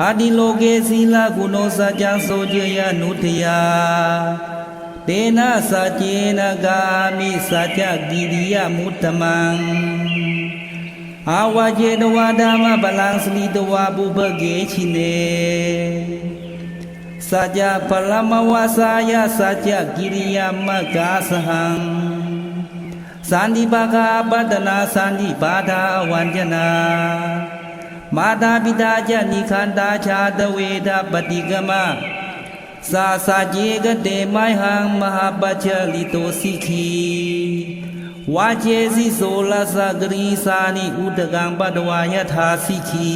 อาดิโลเกศีลากุโนสัจจังโสเจยานุทยาเตนะสัจเจนะกามิสัจจกิริยมุตตมังอาวาเจตวาดามะบาลังสลิตวาบุพเกชิเนสัจจะปรมวาสายาสัจจะกิริยามะกาสหังสันติปะกาปัตนาสันติปาทาวันจนามาตาปิตาจานิคันตาชาตเวทปฏิกมะสาสะเจกเตไมหังมหาปัจจลิโตสิกีวาเจสิโสลสะกรีสานิอุตกังปัตวายทาสิกี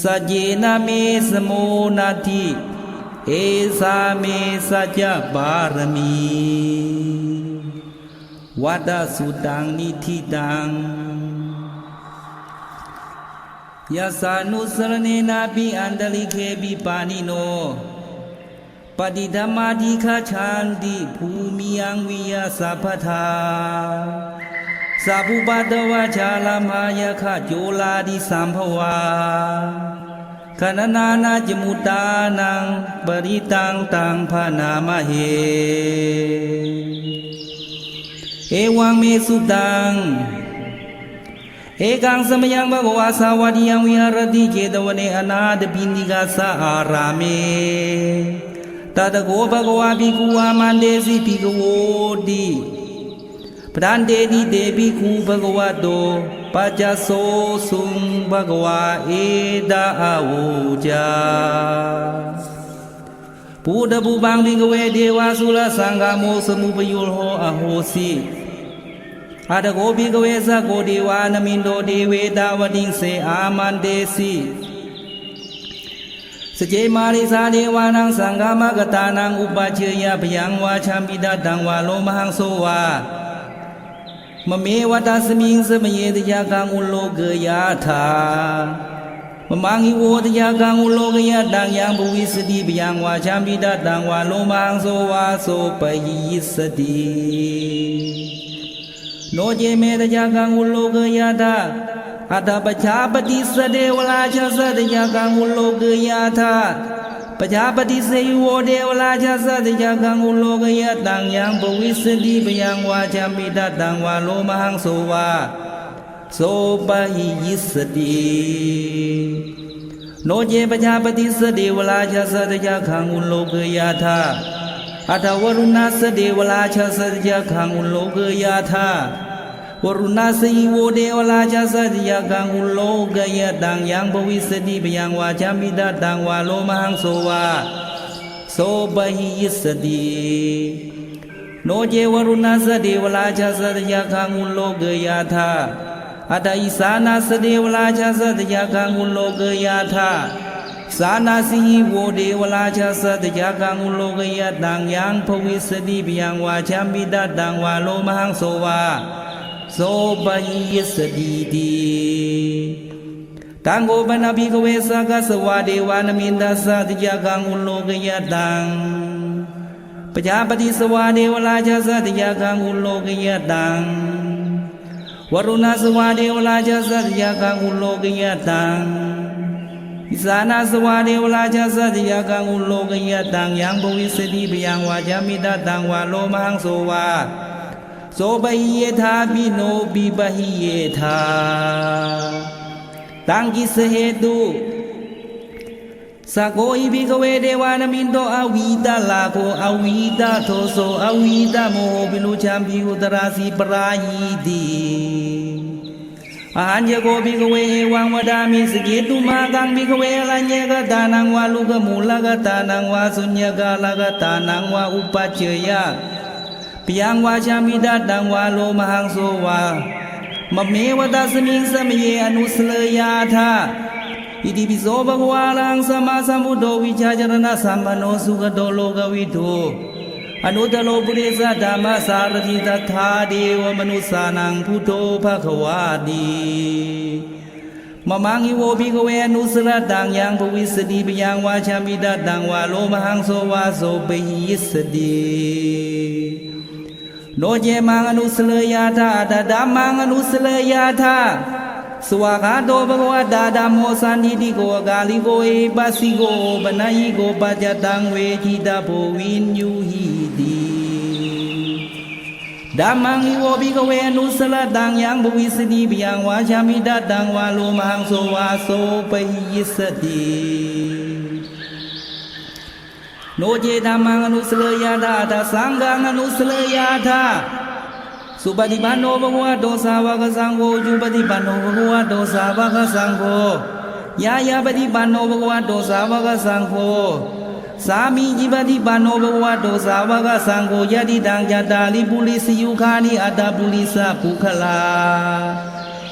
สัจเจนะเมสโมนาทิเอสาเมสัจจบารมีวัดสุตังนิธิตังยาสานุสรเนนาปิอันตลิเคปิปานิโนปฏิธรรมาธิฆาชันติภูมิยังวิยาสัพพทาสัพพุปัตวะชาลามายะขะโจลาดิสัมภวาขณนานาจมุตานังปริตังตังพานามเหเอวังเมสุตังเอกังสมยังภะคะวาสาวดิยังวิหารติเจตวเนอนาถปิณิกาสาอาราเมตตะโกภะคะวาภิกขุอามันเตสิภิกขุโวติปรันเตติเตภิกขุภะคะวะโตปัจจโสสุงภะคะวาเอตะอะโวจาปุถะปุปังภิกขเวเทวาสุรสังฆโมสมุปโยโหอโหสิอาตโกภิกขเวสะโกเทวานมินโตเทเวตาวติงเสอามันเตสิสเจมาริสาเทวานังสังฆามกตานังอุปเชยะพยังวาชัมปิตตังวาโลมหังโสวามะเมวตัสมิงสมเยตยากังอุโลเกยาธามะมังหิโวตยากังอุโลเกยะตังยังภวิสติพยังวาชัมปิตตังวาโลมหังโสวาโสปยิสติโนเจเมตยากังอุโลเกยะธาอัตถปัจจาปฏิสเดวราชสัตยากังอุโลเกยะธาปัจจาปฏิเสยุโวเดวราชสัตยากังอุโลเกยะตังยังภวิสติพยังวาชัมปิตตังวาโลมหังโสวาโสปยิสติโนเจปัจจาปฏิสเดวราชสัตยากังอุโลเกยะธาอัตถวรุณาสเดวราชสัตยากังอุโลเกยะธาวรุณาสีโวเดวราชสัตยากังอุโลเกยะตังยังภวิสติพยังวาชัมปิตตังวาโลมหังโสวาโสปยิสติโนเจวรุณาสเดวราชสัตยากังอุโลเกยะธาอัตถอิสานาสเดวราชสัตยากังอุโลเกยะธาสานาสีโวเดวราชสัตยากังอุโลเกยะตังยังภวิสติพยังวาชัมปิตตังวาโลมหังโสวาโสปยิสติติตังโกปนะภิกขเวสะกัสสวะเดวานมินทัสสะติยากังอุโลเกยะตังปัจจาปฏิสวะเดวราชสัตยากังอุโลเกยะตังวรุณาสวะเดวราชสัตยากังอุโลเกยะตังอิสานาสวะเดวราชสัตยากังอุโลเกยะตังยังภวิสติพยังวาชัมปิตตังวาโลมหังโสวาโสปหิเยธาปิโนปิปหิเยธาตังกิสเหตุสะโกอิภิกขเวเทวานมินโตอวิตาลาโคอวิตาโทโสอวิตาโมปิลุชัมพิอุตราสีปรายิติอาหันยโกภิกขเวเอวังวดามิสเกตุมากังภิกขเวอรัญญกตานังวาลุกมูลกตานังวาสุญญกาลกตานังวาอุปัจเจยะพยังวาชัมปิตตังวาโลมหังโสวามะเมวตัสมิงสมเยอนุสเลยาธาอิติปิโสภะคะวาลังสัมมาสัมพุทโธวิชาจรณะสัมปันโนสุขโตโลกวิทูอนุตตโลปุริสธรรมสารถิตถาเดวมนุสสานังพุทโธภะคะวาติมะมังอิโวภิกขเวอนุสรตังยังภวิสติพยังวาชัมปิตตังวาโลมหังโสวาโสปยิสติโนเจมังอนุสเลยาธาอัตถดัมมังอนุสเลยาธา สวากาโตภควตาธัมโมสันทิติโกกาลิโกเอปัสสิโกปนัยโกปัจจตังเวทิตาโพวินยูหิติธัมมังหิโวภิกขเวอนุสลตังยังภวิสติปิยังวาชามิดัตตังวาโลมังโสวาโสปหิสติโนเจธัมมังอนุสเลยาธาตัสสังฆังอนุสเลยาธาสุปฏิปันโนภควโตสาวกสังโฆจุปฏิปันโนภควโตสาวกสังโฆยายาปฏิปันโนภควโตสาวกสังโฆสามีจิปฏิปันโนภควโตสาวกสังโฆยะติตังจัตตาลิปุริสยุคานิอัตตปุริสปุคลา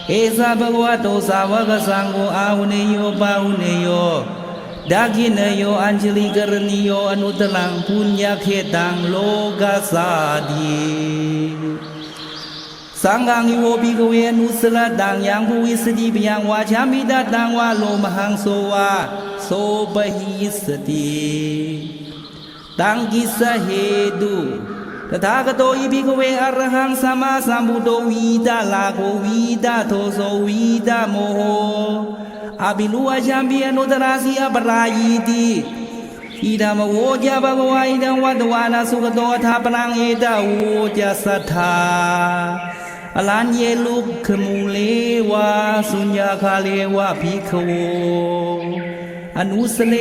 เอสะภควโตสาวกสังโฆอาหุเนโยปาหุเนโยดักขิเนโยอัญชลิกรณิโยอนุตตังปุญญเขตังโลกัสสาธิสังฆังหิโวภิกขเวอนุสลตังยังภวิสติปิยังวาชามิดัตตังวาโลมหังโสวาโสปหิสติตังกิสเหตุตถาคโตอิภิกขเวอรหังสัมมาสัมพุทโธวิตาลาโควิตาโทโสวิตาโมโหอภิลุวชัมปิอนุตราสีอปรายิติอิดามโวจาภควาอิดังวัตวานาสุขโตทาปรังเอตาโวจาสัทธาอลันเยลุขมูเลวาสุญญาคาเลวะภิกขโวอนุสเล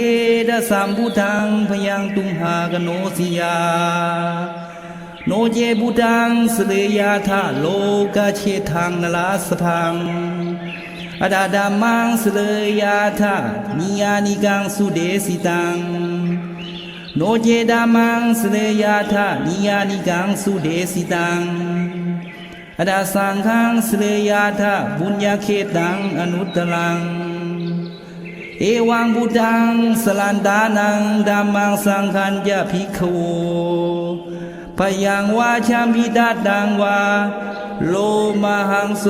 ดะสัมพุทังพยังตุมหากโนสิยาโนเจบุตังสเลยาธาโลกาเชทังนลาสพังอดาดามังสเลยาธานิยานิกังสุเดสิตังโนเจดามังสเลยาธานิยานิกังสุเดสิตังอดาสังฆังสเลยาธาบุญญาเขตังอนุตตรังเอวังบุตังสลันตานังธัมมังสังฆัญญะภิกขโวพยังวาชามิดัตตังวาโลมหังโส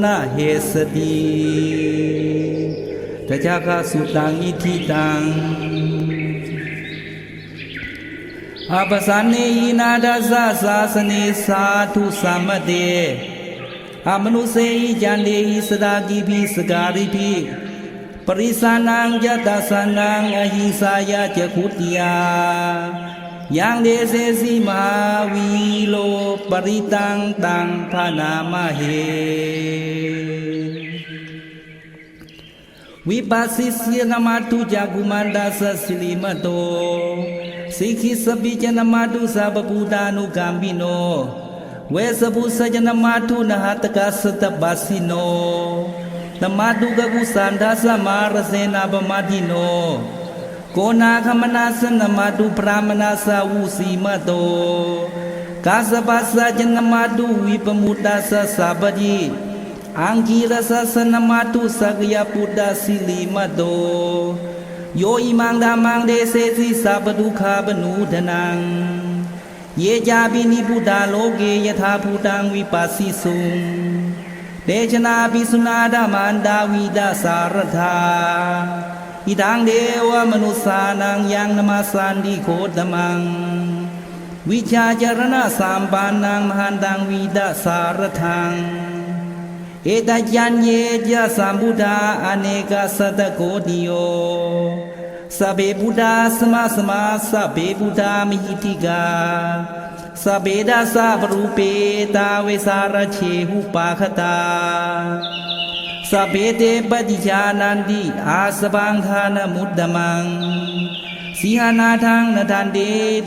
นะเหสติตจักขสุตังอิทิตังอาปสันเนหินาดัสสะสาสเนสาธุสัมมเตอมนุเสหิจันเดหิสดากิภิสการิภิปริสานังยัตตสานังอหิงสายะจักขุติยายังเดเสสิมหาวีโลปริตังตังพนามเหวิปัสสิสยนมาตุจักุมันดาสสิลิมโตสิกขิสปิจนมาตุสัพพุตานุกัมปิโนเวสปุสจนมาตุนหัตกัสสตบัสสิโนนมาตุกกุสันทัสสมารเสนาปมาทิโนโกนาคมนาสนมาตุพรามนาสาวุสีมโตกาสปัสสะจนมาตุวิปมุตตาสสะปฏิอังกีรสสนมาตุสักยปุตตาสิลิมโตโยอิมังธัมมังเดเสสิสัพพุขาปนุธนังเยจาปินิพุทธาโลเกยถาภูตังวิปัสสิสุงเดชนาภิสุนาดามันดาวิดาสารธาอิทังเดวมนุสานังยังนมาสันติโคตมังวิชาจารณะสามปานังมหันตังวิดาสารทังเอตยัญเยจะสัมพุทธาอเนกสัตโกติโยสัพเพพุทธาสมาสมาสัพเพพุทธามิหิติกาสัพเพดัสสะปรูเปตาเวสารเชหุปาคตาสัพเพเตปฏิจานันติอาสบังทานมุตตมังสีหานาทังนาทันเด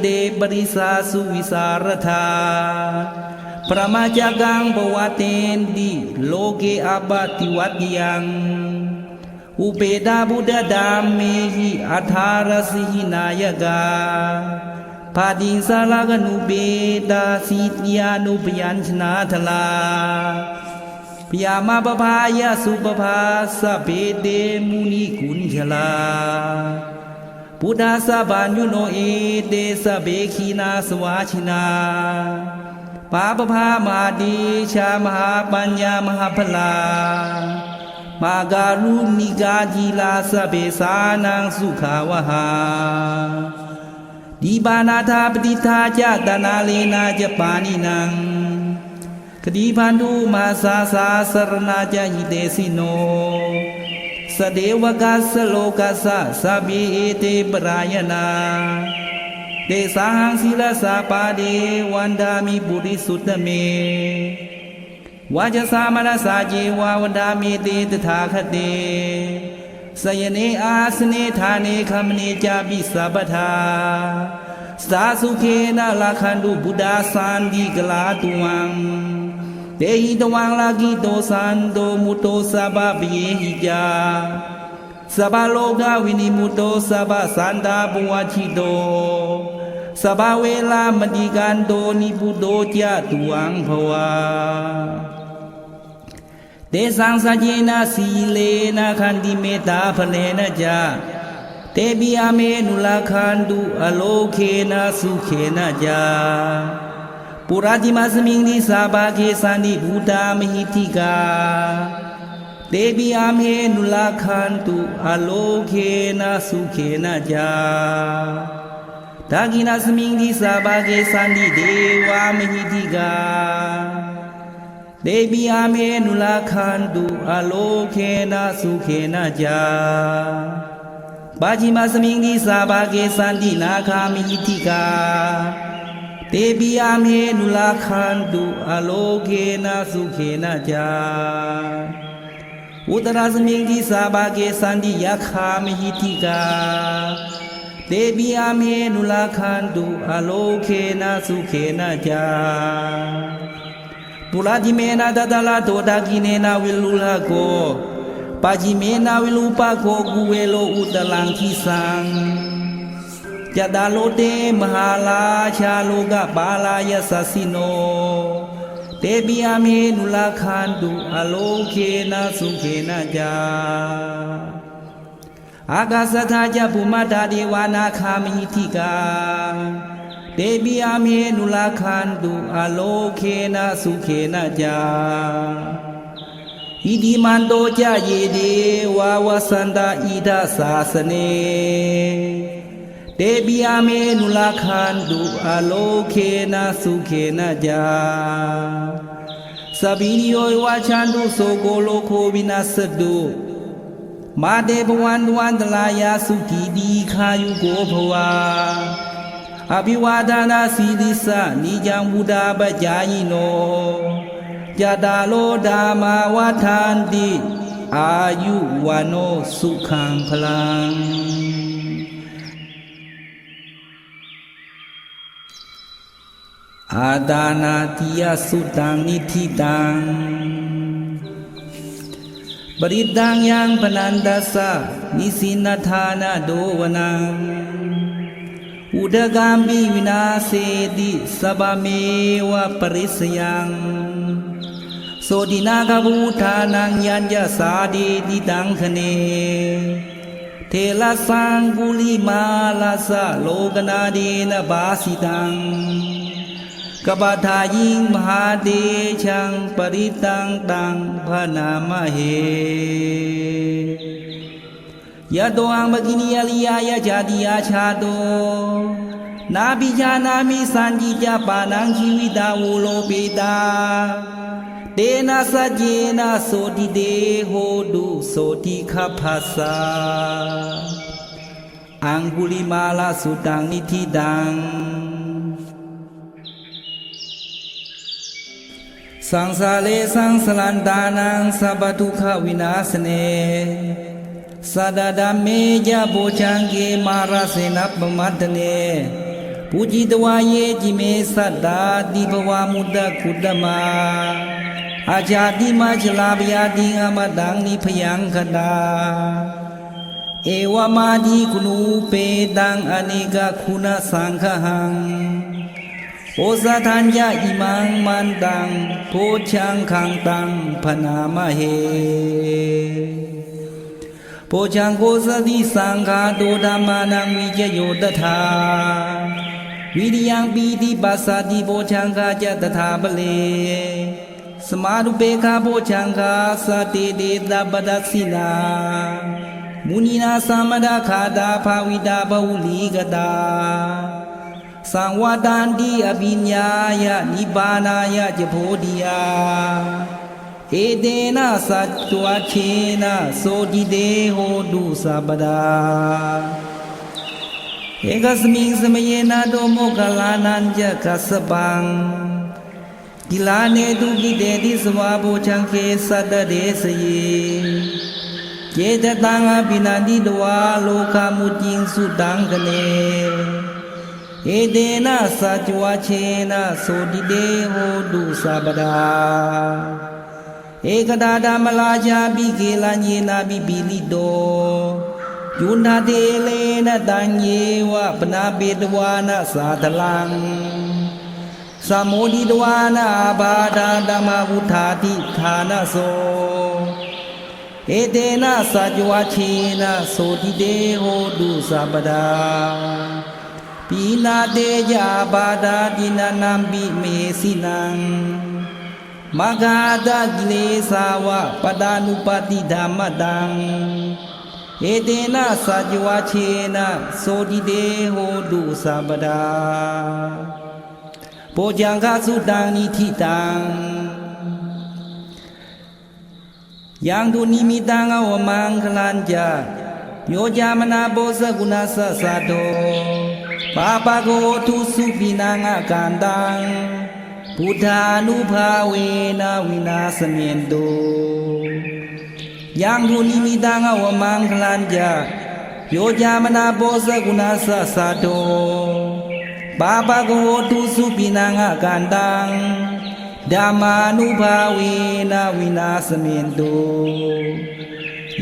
เดปริสาสุวิสารธาปรมาจักังปวัตเตนติโลเกอาบติวัตยังอุเปตาบุตตดามเมหิอัฏฐารสิหินายกาปาติสาลากนุเปตาสิทยานุปยัญชนะทลาพยามาปภายาสุปภาสัพเพเตมุนิกุญชลาพุทธาสะบัญญุโนเอเตสะเบขีนาสวาชินาปาปภามาดีชามหาปัญญามหาพลามาการุณิกาจีลาสะเบสานังสุขาวหาดีบานาธาปฏิทาจตนาเลนาจะปานินัง คดีพันธุมาสาสาสรณาจายิเตสิโนสเดวกัสโลกัสสะสะบีเอเตปรายนาเดสังศิลสาปาเดวันดามิปุริสุตตเมวาจสามรสาเจวาวันดามิเตตถาคเตสยเนอาสเนธาเนคัมเนจาปิสัพพทาสาสุเคนะลาคันตุบุดาสันติกลาตุวังเตหิตวังลากิโตสันโตมุตโตสัพพะเปเยหิจาสัพพะโลกาวินิมุตโตสัพพะสันตาปวัชิโตสัพพะเวลามติกันโตนิพุตโตจาตุวังภวาเตสังสัจเจนะสีเลนะขันติเมตตาภเนนะจาเตปิอาเมนุลาคันตุอโลเคนะสุเขนะจาปุราติมัสมิงดิสาบาเกสันติบูตามหิติกาเตปิอาเมนุลาคันตุอโลเคนะสุเขนะจาทากินัสมิงดิสาบาเกสันติเดวามหิติกาเตปิอาเมนุลาคันตุอโลเคนะสุเขนะจาปาจิมาสมิงดิสาบาเกสันตินาคามิหิติกาเตปิอาเมนุลาคันตุอโลเคนะสุเขนะจาอุตราสมิงดิสาบาเกสันติยาคามิหิติกาเตปิอาเมนุลาคันตุอโลเคนะสุเขนะจาปุราจิเมนะตตะลาโตตะกิเนนะวิลุลาโกปาจิเมนาวิลูปะโคกุเวโลอุตลังทิสังจัตตาโลเตมหาลาชาโลกะบาลายสัสสิโนเตปิอาเมนุลาคันตุอโลเคนะสุเขนะจาอากาสทาจาภุมาตาเดวานาคามิหิติกาเตปิอาเมนุลาคันตุอโลเคนะสุเขนะจาอิติมันโตจาเยเดวาวสันตาอิดาสาสเนเตปิอาเมนุลาคันตุอโลเคนะสุเขนะจาสัพพิริโยวาชันตุโสโกโลโควินัสตุมาเตภวันตวันตลายาสุขีดีคายุโกภวาอภิวาทานาสีลิสะนิจังบุดาปัจจายโนยะตาโลดามาวาทานติอายุวโนสุขังพลังอาดานาติยสุตังนิธิตังปริตังยังปนันดัสสะนิสินทานาโดวนังอุดกามปิวินาเสติสัพพเมวะปริสยังโสตินาคบูธานังยัญญสาดีติตังคเนเทลสังกุลิมาลาสะโลกนาเดนะบาสิตังกบฏายิงมหาเดชังปริตังตังพนามเหยะโตอังบกินิยลิยายะจาติยาชาโตนาปิจานามิสันจิจาปานังชีวิตาวุโลปิตาเตนะสัจเจนะโสติเดโหตุโสติขัพพาสาอังคุลิมาลาสุตังนิธิตังสังสาเลสังสลันตานังสัพพทุกขวินาสเนสัดดาเมจาโพชังเกมาราเสนัปมัตเนปุจิตวาเยจิเมสัตตาติภวามุตตะคุตตมาอาจาติมาชลาปยาติอมตังนิพยังคตาเอวมาธิคุเปตังอเนกคุณสังฆหังโอสะทัญญาอิมังมันตังโพชังขังตังพนามเหโพชังโกสติสังฆาโตธรรมานังวิจโยตถาวิริยังปีติปัสสติโพชังคาจตถาบเลสมารุเปคาโพชังคาสติเดตบดัสสินามุนีนาสามดาคาดาภาวิตาบาหุลีกตา สังวาดันติอภิญญายะนิบานายะจะโพธิยาเอเดนะสัจจวเชนะโสติเดโหตุสัพพดาเอกสมิงสมเยนะโดโมคลานันจะกัสสปังกิลาเนตุกิเตติสวาโพชังเคสัตตเดสเยเจตตังอภินันติตวาโลกามุจิงสุตังกเนเอเดนะสัจจวเชนะโสติเดโหตุสัพพดาเอกดาดามลาชาบิเกลัญเยนาบิบิลิโตยุนทาเทเลนะตัญเยวะปนาเปตวานะสาทลังสามโมดิตวานะอาบาดาธรรมวุธาติฐานะโสเอเตนะสัจจวเชนะโสติเดโหตุสัพพดาปีนาเตยาบาดาตินานัมปิเมสินังมกาตะกิเลสาวะปดานุปติธรรมตังเอเตนะสัจจวเชนะโสติเดโหตุสัพพดาโพจังคสุตังนิธิตังยังตุนิมิตังอวมังคลัญจาโยจามนาโพสกุณาสัสสะโตปาปะโกทุสุปินังอากันตังพุทธานุภาเวนะวินาสเมนโตยังตุนิมิตังอวมังคลัญจาโยจามนาโพสกุณาสัสสะโตปาปะโกทุสุปินังอากันตังธัมมานุภาเวนะวินาสเมนโต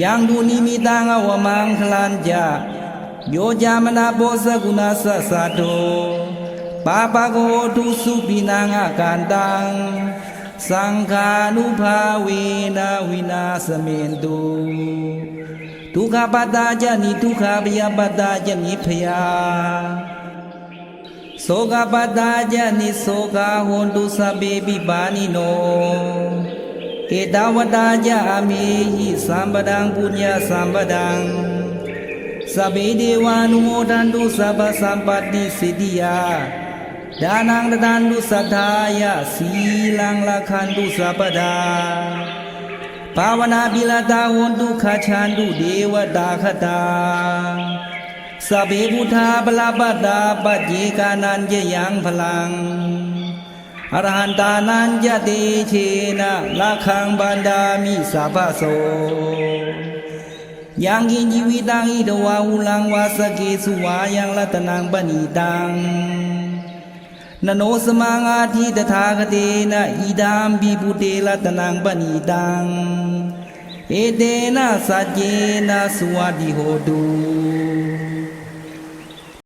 ยังตุนิมิตังอวมังคลัญจาโยจามนาโพสกุณาสัสสะโตปาปะโกทุสุปินังอากันตังสังฆานุภาเวนะวินาสเมนโตทุกขปัตตาจานิทุกขพยาปัตตาจานิพยาโสกปัตตาจานิโสกาโหนตุสัพเพปิปานิโนเอตาวตาจาเมหิสัมปดังปุญญาสัมปดังสัพเพเทวานุโมทันตุสัพพสัมปติสิทธิยาดานังทานตุสัทธายะสีลังละคันตุสัพพดาภาวนาปิลตาโหนตุขัจฉานตุเทวตาคตาสัพเพพุทธาปลาปัตตาปัจเจกานันเจยังพลังอรหันตานันจะเตเชนะละคังบันดามิสัพพโสยังกินชีวิตังอิทวาหุลังวาสเกสุวายังรัตนังปณิตังนโนสมังอาทิตถาคเตนะอิดามปิปุเตรัตนังปณิตังเอเตนะสัจเจนะสุวัติโหตุ